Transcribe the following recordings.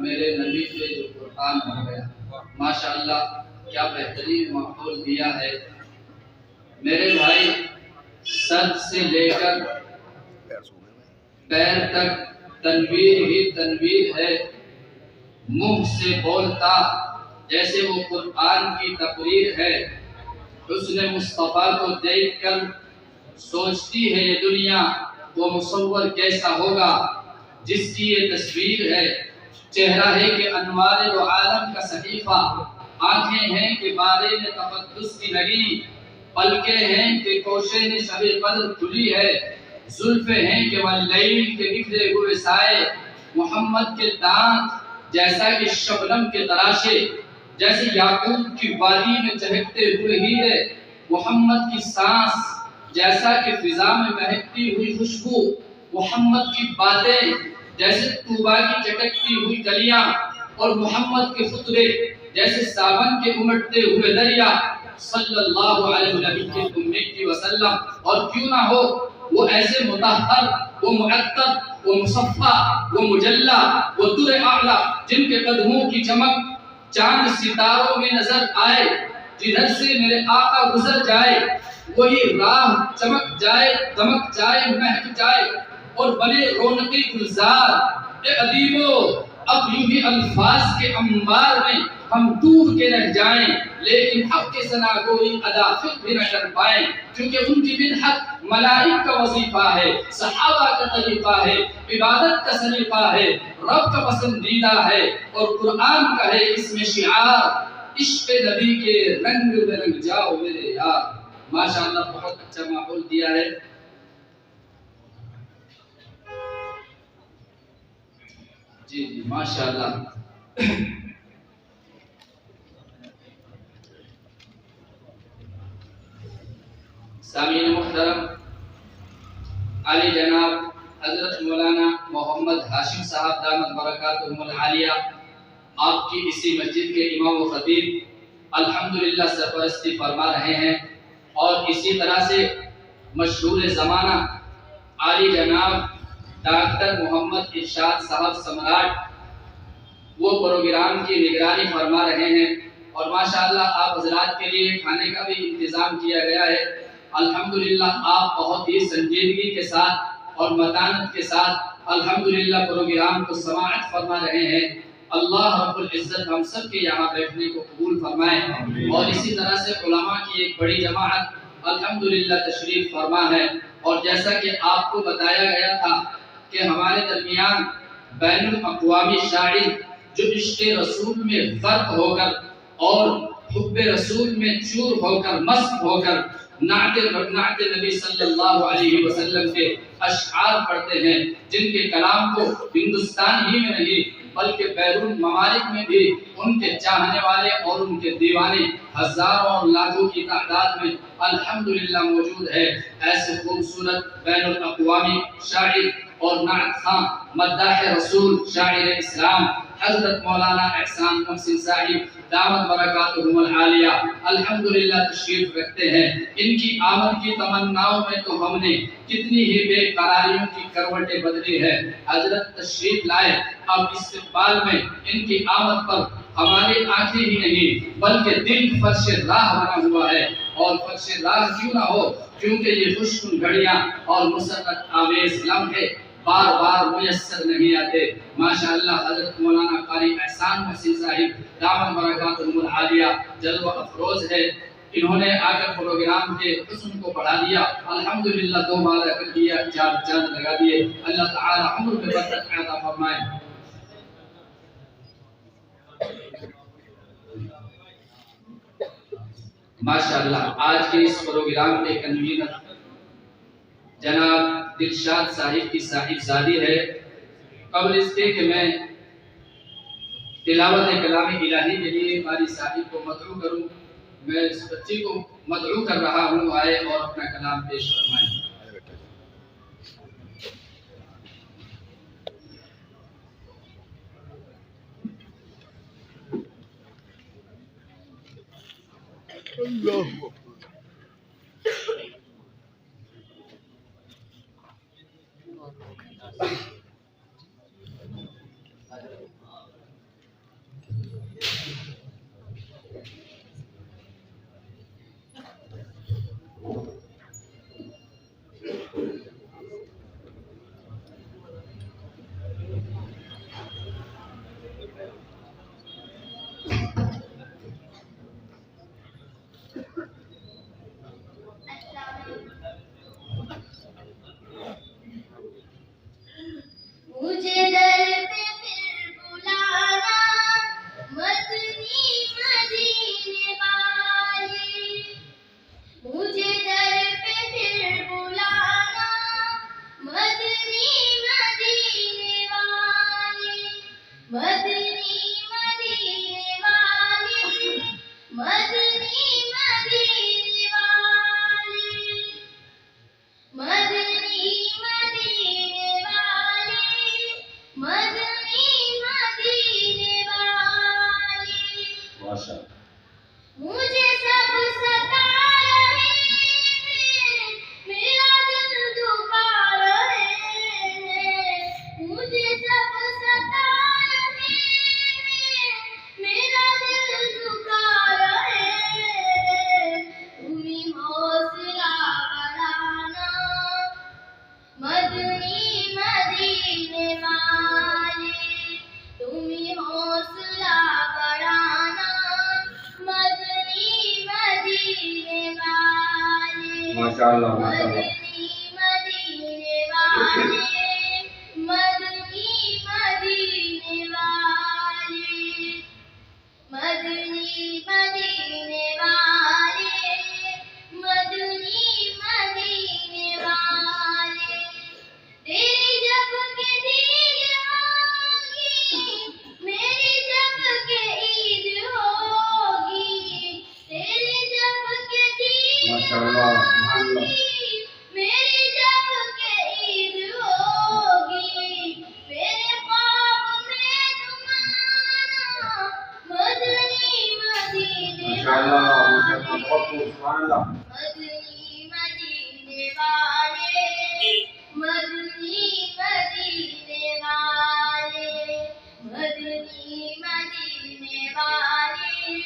میرے نبی پہ جو قرآن ہو گیا۔ ماشاءاللہ کیا بہترین ماحول دیا ہے میرے بھائی، سر سے لے کر پیر تک تنویر ہی تنویر ہے، منہ سے بولتا جیسے وہ قرآن کی تقریر ہے۔ حسن مصطفیٰ کو دیکھ کر سوچتی ہے یہ دنیا وہ مصور کیسا ہوگا جس کی یہ تصویر ہے۔ چہرہ ہے کہ انوار دو عالم کا صحیفہ، آنکھیں ہیں کہ بارے نے تقدس کی نگی، پلکیں ہیں کہ کوشے نے شب قدر کھلی ہے، زلفیں ہیں کہ واللیل کے بکھرے ہوئے سائے، محمد کے دانت جیسا کہ شبنم کے تراشے، جیسے یاقوت کی وادی میں چہکتے ہوئے ہیرے، محمد کی سانس جیسا کہ فضا میں مہکتی ہوئی خوشبو، محمد کی باتیں جیسے طوبا کی چٹکتی ہوئی کلیاں، اور محمد کے خطبے جیسے ساون کے امٹتے ہوئے دریا، صلی اللہ علیہ وسلم۔ اور کیوں نہ ہو وہ ایسے مطہر، وہ معطر، وہ مصفہ، وہ مجلہ، وہ در اعلیٰ جن کے قدموں کی چمک چاند ستاروں میں نظر آئے، جدھر سے میرے آقا گزر جائے وہی راہ چمک جائے، دمک جائے، مہک جائے اور بنے رونقی گلزار۔ اے ادیبو اب یوں ہی الفاظ کے انبار میں ہم ڈوب کے رہ جائیں، لیکن حق کے ثنا گوئی ادا خود بھی نہ کر پائیں، کیونکہ ان کی مدحت ملائک کا وظیفہ ہے، صحابہ کا طریقہ ہے، عبادت کا سلیقہ ہے، رب کا پسندیدہ ہے، اور قرآن کا ہے اس میں شعار، عشق نبی کے رنگ میں رنگ جاؤ میرے یار۔ ماشاءاللہ بہت اچھا ماحول دیا ہے۔ جی ماشاءاللہ۔ سامعین محترم، علی جناب حضرت مولانا محمد ہاشم صاحب دامت برکاتہم العالیہ آپ کی اسی مسجد کے امام و خطیب الحمدللہ سرپرستی فرما رہے ہیں، اور اسی طرح سے مشہور زمانہ علی جناب ڈاکٹر محمد ارشاد صاحب سمراٹ وہ پروگرام کی نگرانی فرما رہے ہیں، اور ماشاءاللہ آپ حضرات کے لیے کھانے کا بھی انتظام کیا گیا ہے۔ الحمدللہ آپ بہت ہی سنجیدگی کے ساتھ اور متانت کے ساتھ الحمدللہ پروگرام کو سماعت فرما رہے ہیں۔ اللہ رب العزت ہم سب کے یہاں بیٹھنے کو قبول فرمائے، اور اسی طرح سے علماء کی ایک بڑی جماعت الحمدللہ تشریف فرما ہے۔ اور جیسا کہ آپ کو بتایا گیا تھا کہ ہمارے درمیان بین الاقوامی شاعر جو عشق رسول میں غرق ہو کر اور حب رسول میں چور ہو کر مست ہو کر نعت نبی صلی اللہ علیہ وسلم کے اشعار پڑھتے ہیں، جن کے کلام کو ہندوستان ہی میں نہیں بلکہ بیرون ممالک میں بھی ان کے چاہنے والے اور ان کے دیوانے ہزاروں اور لاکھوں کی تعداد میں الحمدللہ موجود ہے۔ ایسے خوبصورت بین الاقوامی شاعر اور نعت خواں مداح رسول شاعر اسلام حضرت مولانا احسان محسن صاحب دامت برکاتہم العالیہ الحمدللہ تشریف رکھتے ہیں۔ ان کی آمد کی تمناؤں میں تو ہم نے کتنی ہی بے قراریوں کی کروٹیں بدلی ہے۔ حضرت تشریف لائے، اب استقبال میں ان کی آمد پر ہماری آنکھیں ہی نہیں بلکہ دل فرش راہ بنا ہوا ہے، اور فرش راہ کیوں نہ ہو کیونکہ یہ خوشکن گھڑیاں اور مسرت آمیز لمحے بار بار میسر نہیں آتے۔ ماشاءاللہ حضرت مولانا قاری احسان محسن صاحب دامت برکاتہم العالیہ جلوہ افروز ہے، انہوں نے آ کر پروگرام کے حسن کو بڑھا دیا، الحمدللہ دو مالہ کر دیا، چار چاند لگا دیے۔ اللہ تعالی عمر میں برکت عطا فرمائے۔ ماشاءاللہ آج کے اس پروگرام کے کنوینر جناب دلشاد صاحب کی صاحبزادی ہے۔ قبل اس کے کہ میں تلاوت کلام الہی کے لیے قاری صاحب کو مدعو کروں، میں اس بچی کو مدعو کر رہا ہوں، آئے اور اپنا کلام پیش فرمائیں۔ اللہ مدنی مدینے والے مدنی مدینے والے مدنی مدینے والے مدنی مدینے والے ماشاء مجھے سب ستا رہے ہیں میرا دل دکھا رہے ہیں مجھے سب ستا رہے ہیں میرا دل دکھا رہے ہیں تمہیں حوصلہ بڑھانا مدنی مدینے والے تمہیں حوصلہ بڑھانا مدنی مدینے والے ماشاء اللہ ماشاء اللہ مدنی مدینے والے مدنی مدینے والے مدنی مدینے والے مدنی مدینے والے تیری جب کے دین ہوگی میری جب کے عید ہوگی تیری جب کے دین ماشاء اللہ سبحان اللہ ہوگی میری جب کے عید ہوگی میرے خواب میں تمہارا مدنی مدینے ماشاء اللہ ماشاء اللہ بہت خوب سبحان اللہ مدنی مدینے والے مدنی مدینے والے مدنی مدینے والے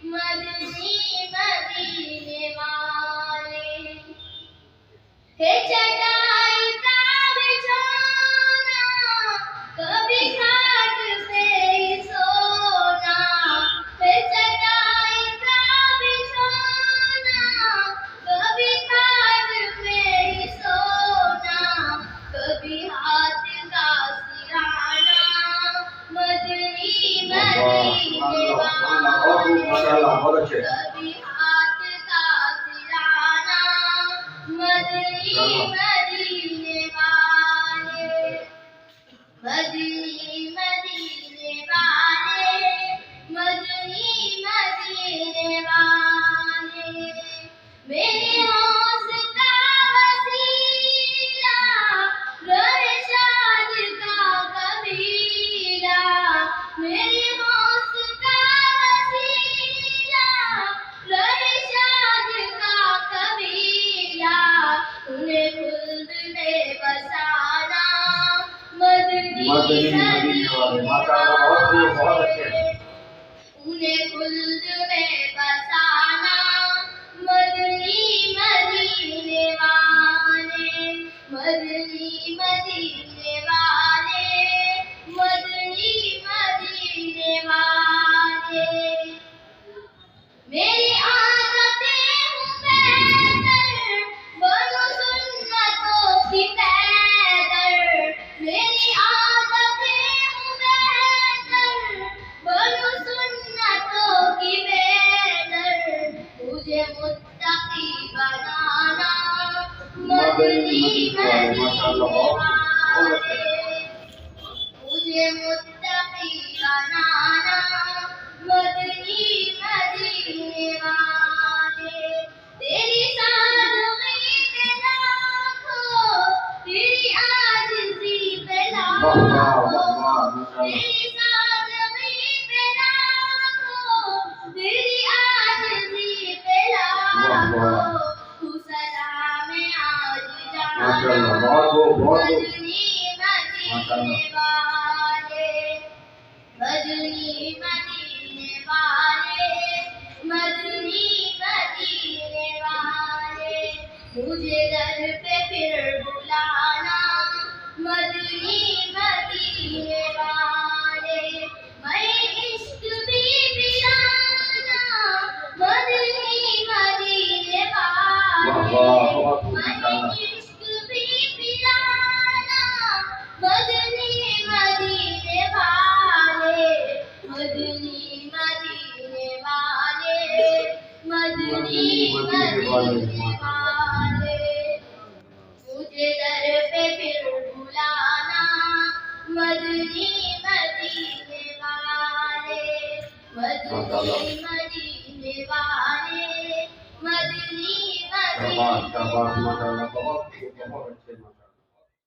مدنی مدینے والے ہے چٹائی کا بچھونا کبھی کھاٹ پہ ہی سونا ہے چٹائی کا بچھونا کبھی کھاٹ پہ ہی سونا کبھی ہاتھ کا سرانا مدنی مدینے بہت خوب ماشاء اللہ بہت اچھے کبھی ہاتھ کا سرانا مدنی مدینے والے مدنی مدینے والے مدنی مدینے والے میرے ہوش کا وسیلہ رہے شاد کا قبیلہ میرے ہوش کا وسیلہ رہے شاد کا قبیلہ انہیں خلد میں بسانا مدنی مدنی مدینے والے ماشاء اللہ بہت خوب بہت اچھے انہیں خلد میں بسانا مدنی مدینے والے مدنی مدینے والے مدنی مدینے والے میری عادتیں ہوں بہتر بنو سنتوں کی پیدر میری عادتیں ہوں بہتر بنو سنتوں کی پیدر مجھے متقی بنانا مدنی مدینے والے مجھے متقی بنانا مدنی مدینے والے تیری سادگی پہ لاکھوں تیری عاجزی پہ لاکھوں تیری سادگی پہ لاکھوں تیری عاجزی پہ لاکھوں تو سلام آج ماشاء اللہ جانا بہت خوب بہت خوب مدنی مدینے والے مدنی مدینے والے مدنی مدینے والے مجھے در پہ پھر بلانا مدنی مدینے والے میں عشق بھی پلانا مدنی مدینے والے میں عشق بھی پلانا مدنی مدینے والے مدنی مدینے والے مدنی مدینے والے مجھے در پہ پھر بلانا مدنی مدینے مدنی مدینے والے مدنی شاباش مدینے شاباش ماشاء اللہ والے بہت اچھے